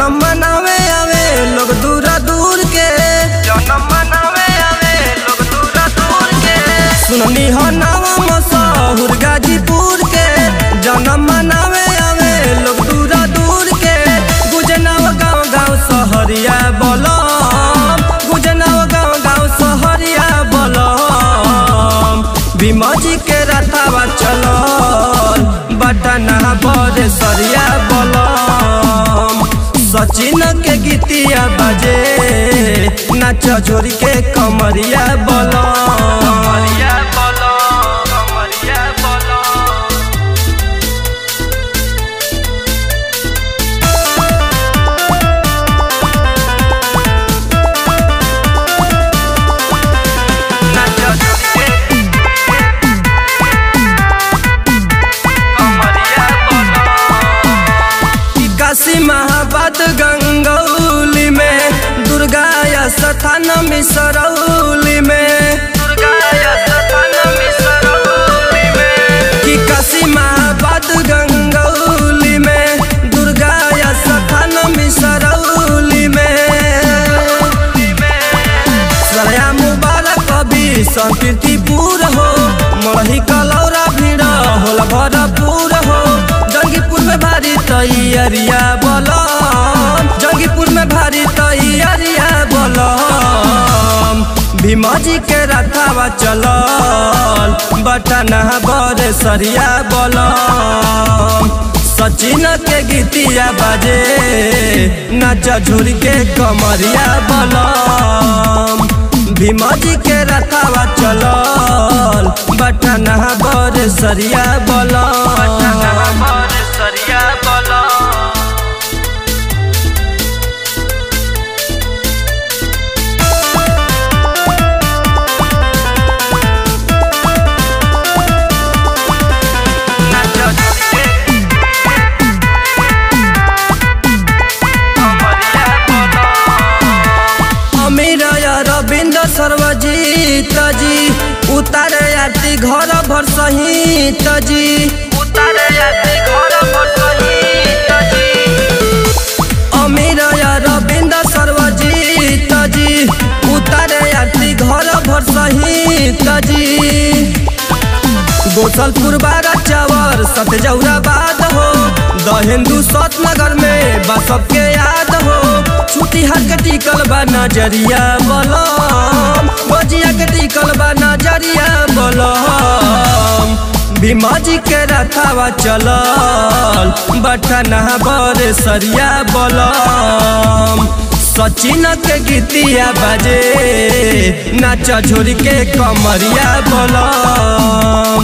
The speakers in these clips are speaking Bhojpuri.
जन्म मनावे आवे लोग दूरा दूर के, जन्म मनावे आवे लोग दूरा दूर के। सुननी हो नावा मशहूर गाजीपुर के, जन्म मनावे आवे लोग दूरा दूर के। गुजनाव गाँव गाँव सहरिया बलम, गुजनाव गाँव गाँव सहरिया बलम। भीमा जी के रथावा चलल बटना बड़े सरिया बलम। सचिन के गीतिया बजे नाच जोरी के कमरिया बलम, कमरिया बलम, कमरिया बलम। काशी महाबाद गंगौली में, दुर्गा स्थान मिसरौली में, दुर्गा स्थान मिसरौली में। कि काशी महाबाद गंगौली में, दुर्गा स्थान मिसरौली में। सरया मुबारक कभी संकीर्तिपुर हो, मरही कलौरा भीड़ होला भरपूर हो। जंगीपुर में भारी तैयारिया बलम, जंगीपुर में भारी तैयारिया बलम। भीमा जी के रथावा चलल बटना बड़े सरिया बलम। सचिन के गीतिया बाजे नाच झुरी के कमरिया बलम। भीमा जी के रथावा चलल बटना बड़े सरिया बलम, बटना बड़े सरिया बलम। रविंद्र सर्वजीत जी उतारे आरती घर भर सहित जी, उतारे आरती घर भर सहित जी। अमीर रविंद्र सर्वजीत जी उतारे आरती घर भर सहित जी। गोसलपुर बारा चावर सतजौराबाद हो, दहिंदू सतनगर में बसब के याद हो। छुट्टी हर के टिकल बा नजरिया बलम, बजिया के टिकल बा नजरिया बलम। भीमा जी के रथावा चलल बटना बड़े सरिया बलम। सचिन के गीतिया बजे नाच झोरी के कमरिया बलम।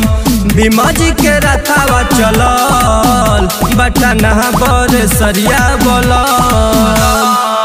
भीमा जी के रथावा चलल बटना बड़े सरिया बलम।